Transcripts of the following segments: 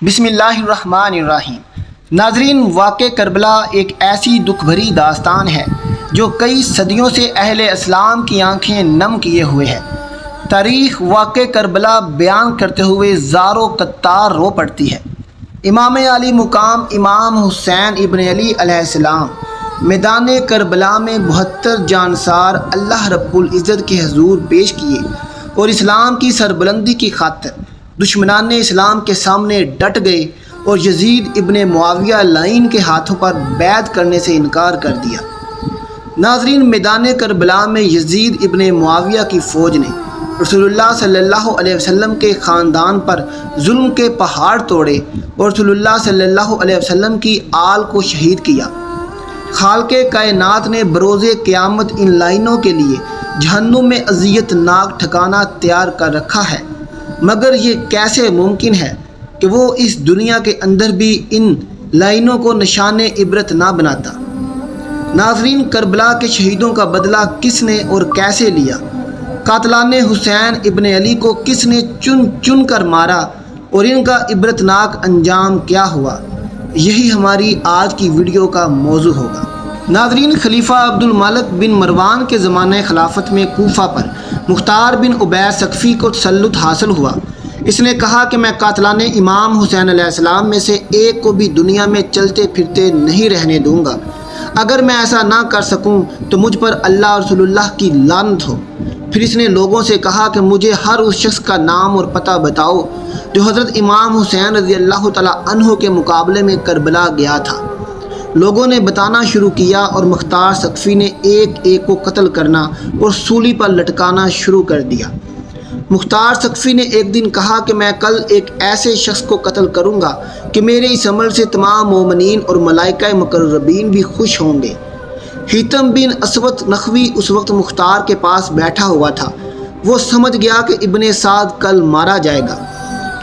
بسم اللہ الرحمن الرحیم۔ ناظرین، واقع کربلا ایک ایسی دکھ بھری داستان ہے جو کئی صدیوں سے اہل اسلام کی آنکھیں نم کیے ہوئے ہے۔ تاریخ واقع کربلا بیان کرتے ہوئے زار و قطار رو پڑتی ہے۔ امام علی مقام امام حسین ابن علی علیہ السلام میدان کربلا میں 72 جانثار اللہ رب العزت کے حضور پیش کیے اور اسلام کی سربلندی کی خاطر دشمنان اسلام کے سامنے ڈٹ گئے اور یزید ابن معاویہ لعین کے ہاتھوں پر بیعت کرنے سے انکار کر دیا۔ ناظرین، میدان کربلا میں یزید ابن معاویہ کی فوج نے رسول اللہ صلی اللہ علیہ وسلم کے خاندان پر ظلم کے پہاڑ توڑے اور رسول اللہ صلی اللہ علیہ وسلم کی آل کو شہید کیا۔ خالق کائنات نے بروز قیامت ان لائنوں کے لیے جہنم میں اذیت ناک ٹھکانہ تیار کر رکھا ہے، مگر یہ کیسے ممکن ہے کہ وہ اس دنیا کے اندر بھی ان لائنوں کو نشان عبرت نہ بناتا۔ ناظرین، کربلا کے شہیدوں کا بدلہ کس نے اور کیسے لیا؟ قاتلان حسین ابن علی کو کس نے چن چن کر مارا اور ان کا عبرتناک انجام کیا ہوا؟ یہی ہماری آج کی ویڈیو کا موضوع ہوگا۔ ناظرین، خلیفہ عبد الملک بن مروان کے زمانہ خلافت میں کوفہ پر مختار بن عبید ثقفی کو تسلط حاصل ہوا۔ اس نے کہا کہ میں قاتلان امام حسین علیہ السلام میں سے ایک کو بھی دنیا میں چلتے پھرتے نہیں رہنے دوں گا۔ اگر میں ایسا نہ کر سکوں تو مجھ پر اللہ اور رسول اللہ کی لعنت ہو۔ پھر اس نے لوگوں سے کہا کہ مجھے ہر اس شخص کا نام اور پتہ بتاؤ جو حضرت امام حسین رضی اللہ تعالیٰ عنہ کے مقابلے میں کربلا گیا تھا۔ لوگوں نے بتانا شروع کیا اور مختار ثقفی نے ایک ایک کو قتل کرنا اور سولی پر لٹکانا شروع کر دیا۔ مختار ثقفی نے ایک دن کہا کہ میں کل ایک ایسے شخص کو قتل کروں گا کہ میرے اس عمل سے تمام مومنین اور ملائکہ مقربین بھی خوش ہوں گے۔ حیثم بن اسود نخوی اس وقت مختار کے پاس بیٹھا ہوا تھا۔ وہ سمجھ گیا کہ ابن سعد کل مارا جائے گا۔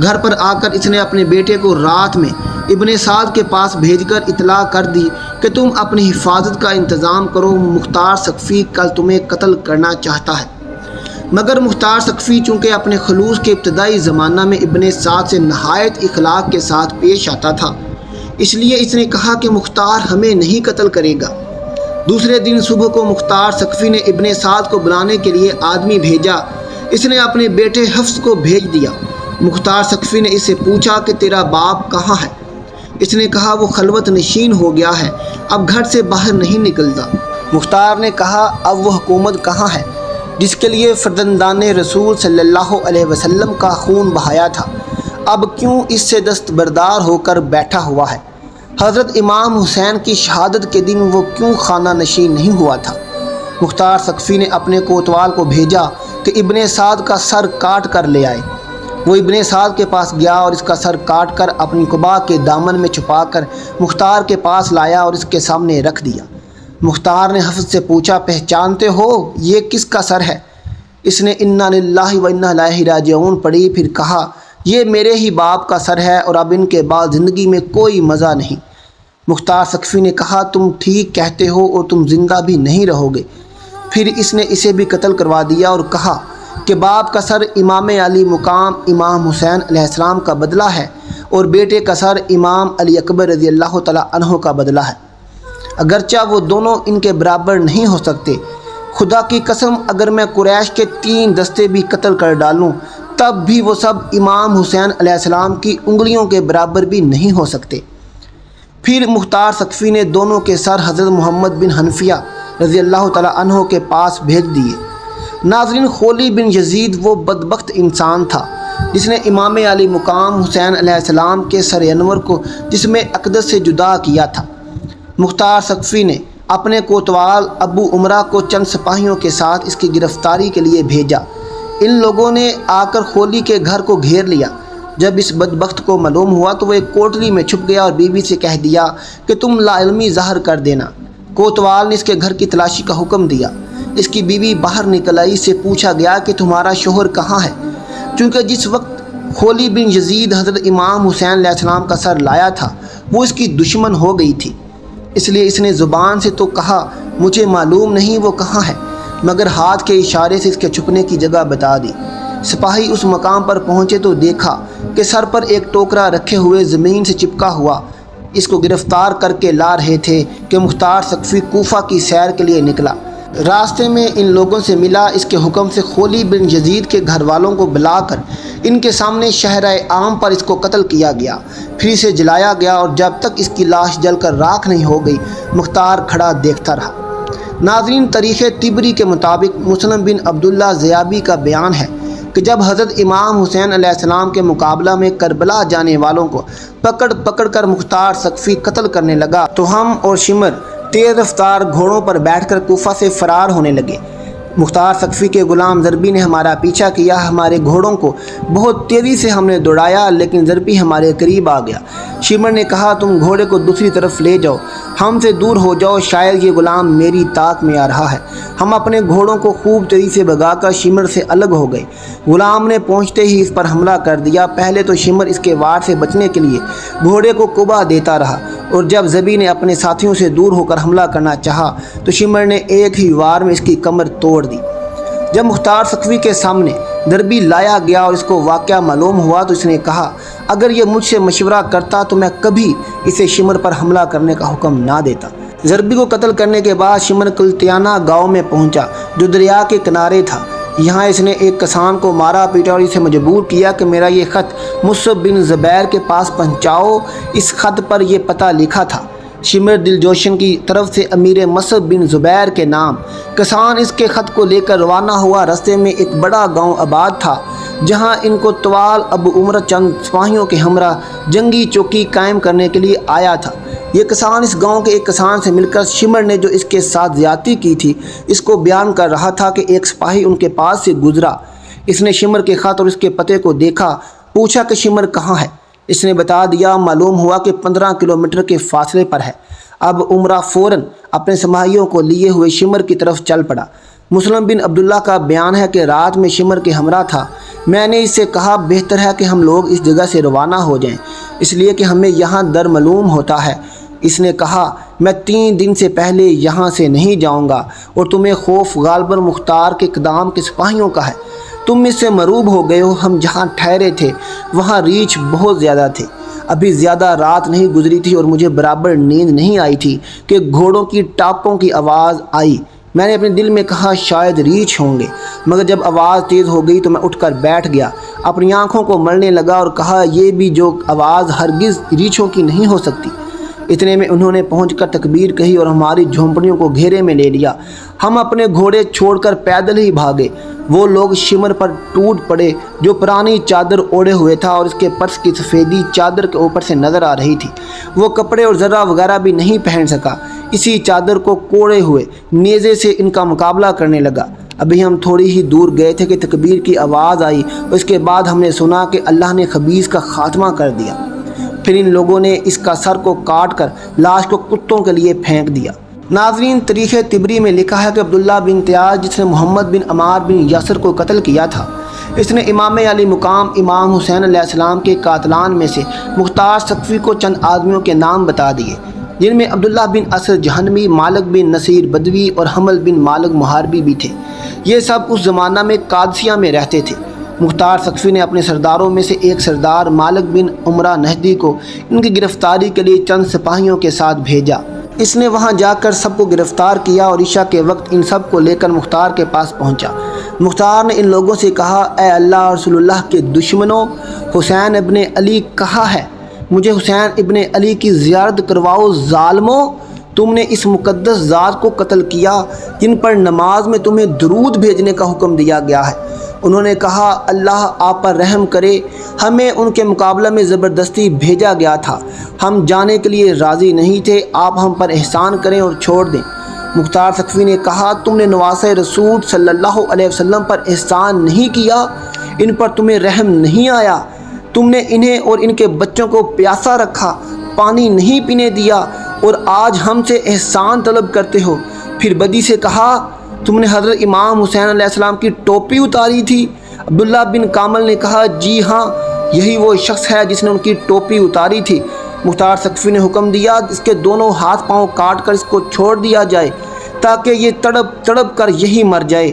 گھر پر آ کر اس نے اپنے بیٹے کو رات میں ابن سعد کے پاس بھیج کر اطلاع کر دی کہ تم اپنی حفاظت کا انتظام کرو، مختار ثقفی کل تمہیں قتل کرنا چاہتا ہے۔ مگر مختار ثقفی چونکہ اپنے خلوص کے ابتدائی زمانہ میں ابن سعد سے نہایت اخلاق کے ساتھ پیش آتا تھا، اس لیے اس نے کہا کہ مختار ہمیں نہیں قتل کرے گا۔ دوسرے دن صبح کو مختار ثقفی نے ابن سعد کو بلانے کے لیے آدمی بھیجا۔ اس نے اپنے بیٹے حفص کو بھیج دیا۔ مختار ثقفی نے اس سے پوچھا کہ تیرا باپ کہاں ہے؟ اس نے کہا وہ خلوت نشین ہو گیا ہے، اب گھر سے باہر نہیں نکلتا۔ مختار نے کہا اب وہ حکومت کہاں ہے جس کے لیے فرزندان رسول صلی اللہ علیہ وسلم کا خون بہایا تھا؟ اب کیوں اس سے دستبردار ہو کر بیٹھا ہوا ہے؟ حضرت امام حسین کی شہادت کے دن وہ کیوں خانہ نشین نہیں ہوا تھا؟ مختار ثقفی نے اپنے کوتوال کو بھیجا کہ ابن سعد کا سر کاٹ کر لے آئے۔ وہ ابن سعد کے پاس گیا اور اس کا سر کاٹ کر اپنی قبا کے دامن میں چھپا کر مختار کے پاس لایا اور اس کے سامنے رکھ دیا۔ مختار نے حفص سے پوچھا پہچانتے ہو یہ کس کا سر ہے؟ اس نے انا للہ و انا الیہ راجعون پڑھی، پھر کہا یہ میرے ہی باپ کا سر ہے اور اب ان کے بعد زندگی میں کوئی مزہ نہیں۔ مختار ثقفی نے کہا تم ٹھیک کہتے ہو اور تم زندہ بھی نہیں رہو گے۔ پھر اس نے اسے بھی قتل کروا دیا اور کہا کہ باپ کا سر امام علی مقام امام حسین علیہ السلام کا بدلہ ہے اور بیٹے کا سر امام علی اکبر رضی اللہ تعالیٰ عنہ کا بدلہ ہے، اگرچہ وہ دونوں ان کے برابر نہیں ہو سکتے۔ خدا کی قسم اگر میں قریش کے 3 دستے بھی قتل کر ڈالوں تب بھی وہ سب امام حسین علیہ السلام کی انگلیوں کے برابر بھی نہیں ہو سکتے۔ پھر مختار ثقفی نے دونوں کے سر حضرت محمد بن حنفیہ رضی اللہ تعالیٰ عنہ کے پاس بھیج دیے۔ ناظرین، خولی بن یزید وہ بدبخت انسان تھا جس نے امام علی مقام حسین علیہ السلام کے سر انور کو جسم اقدس سے جدا کیا تھا۔ مختار ثقفی نے اپنے کوتوال ابو عمرہ کو چند سپاہیوں کے ساتھ اس کی گرفتاری کے لیے بھیجا۔ ان لوگوں نے آ کر خولی کے گھر کو گھیر لیا۔ جب اس بدبخت کو معلوم ہوا تو وہ ایک کوٹری میں چھپ گیا اور بیوی سے کہہ دیا کہ تم لا علمی ظاہر کر دینا۔ کوتوال نے اس کے گھر کی تلاشی کا حکم دیا۔ اس کی بیوی باہر نکل آئی، سے پوچھا گیا کہ تمہارا شوہر کہاں ہے؟ چونکہ جس وقت خولی بن یزید حضرت امام حسین علیہ السلام کا سر لایا تھا وہ اس کی دشمن ہو گئی تھی، اس لیے اس نے زبان سے تو کہا مجھے معلوم نہیں وہ کہاں ہے، مگر ہاتھ کے اشارے سے اس کے چھپنے کی جگہ بتا دی۔ سپاہی اس مقام پر پہنچے تو دیکھا کہ سر پر ایک ٹوکرا رکھے ہوئے زمین سے چپکا ہوا اس کو گرفتار کر کے لا رہے تھے کہ مختار ثقفی کوفہ کی سیر کے لیے نکلا۔ راستے میں ان لوگوں سے ملا، اس کے حکم سے خولی بن یزید کے گھر والوں کو بلا کر ان کے سامنے شہرہ عام پر اس کو قتل کیا گیا، پھر اسے جلایا گیا اور جب تک اس کی لاش جل کر راکھ نہیں ہو گئی مختار کھڑا دیکھتا رہا۔ ناظرین، تاریخ طبری کے مطابق مسلم بن عبداللہ زیابی کا بیان ہے کہ جب حضرت امام حسین علیہ السلام کے مقابلہ میں کربلا جانے والوں کو پکڑ پکڑ کر مختار ثقفی قتل کرنے لگا تو ہم اور شمر تیز رفتار گھوڑوں پر بیٹھ کر کوفہ سے فرار ہونے لگے۔ مختار ثقفی کے غلام ضربی نے ہمارا پیچھا کیا، ہمارے گھوڑوں کو بہت تیزی سے ہم نے دوڑایا لیکن ضربی ہمارے قریب آ گیا۔ شمر نے کہا تم گھوڑے کو دوسری طرف لے جاؤ، ہم سے دور ہو جاؤ، شاید یہ غلام میری طاق میں آ رہا ہے۔ ہم اپنے گھوڑوں کو خوب تیزی سے بھگا کر شمر سے الگ ہو گئے۔ غلام نے پہنچتے ہی اس پر حملہ کر دیا۔ پہلے تو شمر اس کے وار سے بچنے کے لیے گھوڑے کو کبا دیتا رہا اور جب ضبی نے اپنے ساتھیوں سے دور ہو کر حملہ کرنا چاہا تو شمر نے ایک ہی وار میں اس کی کمر توڑ دی۔ جب مختار ثقفی کے سامنے ضربی لایا گیا اور اس کو واقعہ معلوم ہوا تو اس نے کہا اگر یہ مجھ سے مشورہ کرتا تو میں کبھی اسے شمر پر حملہ کرنے کا حکم نہ دیتا۔ ضربی کو قتل کرنے کے بعد شمر کلتیانہ گاؤں میں پہنچا جو دریا کے کنارے تھا۔ یہاں اس نے ایک کسان کو مارا پیٹا اور اسے مجبور کیا کہ میرا یہ خط مصعب بن زبیر کے پاس پہنچاؤ۔ اس خط پر یہ پتہ لکھا تھا شمر دلجوشن کی طرف سے امیر مصعب بن زبیر کے نام۔ کسان اس کے خط کو لے کر روانہ ہوا۔ رستے میں ایک بڑا گاؤں آباد تھا جہاں ان کو طوال ابو عمر چند سپاہیوں کے ہمراہ جنگی چوکی قائم کرنے کے لیے آیا تھا۔ یہ کسان اس گاؤں کے ایک کسان سے مل کر شمر نے جو اس کے ساتھ زیادتی کی تھی اس کو بیان کر رہا تھا کہ ایک سپاہی ان کے پاس سے گزرا۔ اس نے شمر کے خط اور اس کے پتے کو دیکھا، پوچھا کہ شمر کہاں ہے۔ اس نے بتا دیا۔ معلوم ہوا کہ 15 کلومیٹر کے فاصلے پر ہے۔ اب عمرہ فوراً اپنے سپاہیوں کو لیے ہوئے شمر کی طرف چل پڑا۔ مسلم بن عبداللہ کا بیان ہے کہ رات میں شمر کے ہمراہ تھا۔ میں نے اس سے کہا بہتر ہے کہ ہم لوگ اس جگہ سے روانہ ہو جائیں اس لیے کہ ہمیں یہاں در معلوم ہوتا ہے۔ اس نے کہا میں 3 دن سے پہلے یہاں سے نہیں جاؤں گا اور تمہیں خوف غالباً مختار کے اقدام کے سپاہیوں کا ہے۔ تم اس سے مروب ہو گئے ہو۔ ہم جہاں ٹھہرے تھے وہاں ریچھ بہت زیادہ تھے۔ ابھی زیادہ رات نہیں گزری تھی اور مجھے برابر نیند نہیں آئی تھی کہ گھوڑوں کی ٹاپوں کی آواز آئی۔ میں نے اپنے دل میں کہا شاید ریچھ ہوں گے، مگر جب آواز تیز ہو گئی تو میں اٹھ کر بیٹھ گیا، اپنی آنکھوں کو ملنے لگا اور کہا یہ بھی جو آواز ہرگز ریچھوں کی نہیں ہو سکتی۔ اتنے میں انہوں نے پہنچ کر تکبیر کہی اور ہماری جھونپڑیوں کو گھیرے میں لے لیا۔ ہم اپنے گھوڑے چھوڑ کر پیدل ہی بھاگے۔ وہ لوگ شمر پر ٹوٹ پڑے جو پرانی چادر اوڑھے ہوئے تھا اور اس کے پرس کی سفیدی چادر کے اوپر سے نظر آ رہی تھی۔ وہ کپڑے اور ذرہ وغیرہ بھی نہیں پہن سکا، اسی چادر کو کوڑے ہوئے نیزے سے ان کا مقابلہ کرنے لگا۔ ابھی ہم تھوڑی ہی دور گئے تھے کہ تکبیر کی آواز آئی اور اس کے بعد ہم نے سنا کہ اللہ نے خبیث کا خاتمہ کر دیا۔ پھر ان لوگوں نے اس کا سر کو کاٹ کر لاش کو کتوں کے لیے پھینک دیا۔ ناظرین، تاریخ طبری میں لکھا ہے کہ عبداللہ بن تیاز جس نے محمد بن عمار بن یاسر کو قتل کیا تھا، اس نے امام علی مقام امام حسین علیہ السلام کے قاتلان میں سے مختار ثقفی کو چند آدمیوں کے نام بتا دیے، جن میں عبداللہ بن اسد جہنمی، مالک بن نصیر بدوی اور حمل بن مالک محاربی بھی تھے۔ یہ سب اس زمانہ میں قادسیہ میں رہتے تھے۔ مختار ثقفی نے اپنے سرداروں میں سے ایک سردار مالک بن عمرہ نہدی کو ان کی گرفتاری کے لیے چند سپاہیوں کے ساتھ بھیجا۔ اس نے وہاں جا کر سب کو گرفتار کیا اور عشاء کے وقت ان سب کو لے کر مختار کے پاس پہنچا۔ مختار نے ان لوگوں سے کہا اے اللہ اور رسول اللہ کے دشمنوں، حسین ابن علی کہاں ہے؟ مجھے حسین ابن علی کی زیارت کرواؤ ظالموں۔ تم نے اس مقدس ذات کو قتل کیا جن پر نماز میں تمہیں درود بھیجنے کا حکم دیا گیا ہے۔ انہوں نے کہا اللہ آپ پر رحم کرے، ہمیں ان کے مقابلہ میں زبردستی بھیجا گیا تھا، ہم جانے کے لیے راضی نہیں تھے، آپ ہم پر احسان کریں اور چھوڑ دیں۔ مختار ثقفی نے کہا تم نے نواسۂ رسول صلی اللہ علیہ وسلم پر احسان نہیں کیا، ان پر تمہیں رحم نہیں آیا، تم نے انہیں اور ان کے بچوں کو پیاسا رکھا، پانی نہیں پینے دیا اور آج ہم سے احسان طلب کرتے ہو۔ پھر بدی سے کہا تم نے حضرت امام حسین علیہ السلام کی ٹوپی اتاری تھی؟ عبداللہ بن کامل نے کہا جی ہاں، یہی وہ شخص ہے جس نے ان کی ٹوپی اتاری تھی۔ مختار ثقفی نے حکم دیا اس کے دونوں ہاتھ پاؤں کاٹ کر اس کو چھوڑ دیا جائے تاکہ یہ تڑپ تڑپ کر یہی مر جائے۔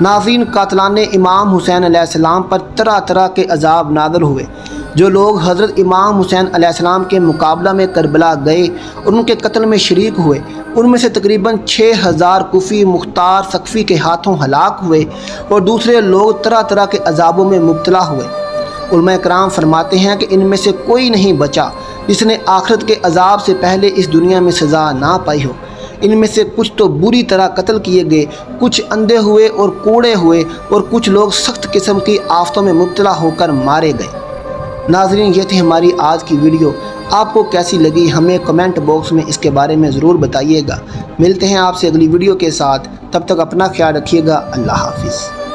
ناظرین، قاتلان امام حسین علیہ السلام پر طرح طرح کے عذاب نازل ہوئے۔ جو لوگ حضرت امام حسین علیہ السلام کے مقابلہ میں کربلا گئے اور ان کے قتل میں شریک ہوئے، ان میں سے تقریباً 6000 کوفی مختار ثقفی کے ہاتھوں ہلاک ہوئے اور دوسرے لوگ طرح طرح کے عذابوں میں مبتلا ہوئے۔ علماء کرام فرماتے ہیں کہ ان میں سے کوئی نہیں بچا جس نے آخرت کے عذاب سے پہلے اس دنیا میں سزا نہ پائی ہو۔ ان میں سے کچھ تو بری طرح قتل کیے گئے، کچھ اندھے ہوئے اور کوڑے ہوئے، اور کچھ لوگ سخت قسم کی آفتوں میں مبتلا ہو کر مارے گئے۔ ناظرین، یہ تھی ہماری آج کی ویڈیو۔ آپ کو کیسی لگی ہمیں کمنٹ باکس میں اس کے بارے میں ضرور بتائیے گا۔ ملتے ہیں آپ سے اگلی ویڈیو کے ساتھ، تب تک اپنا خیال رکھیے گا۔ اللہ حافظ۔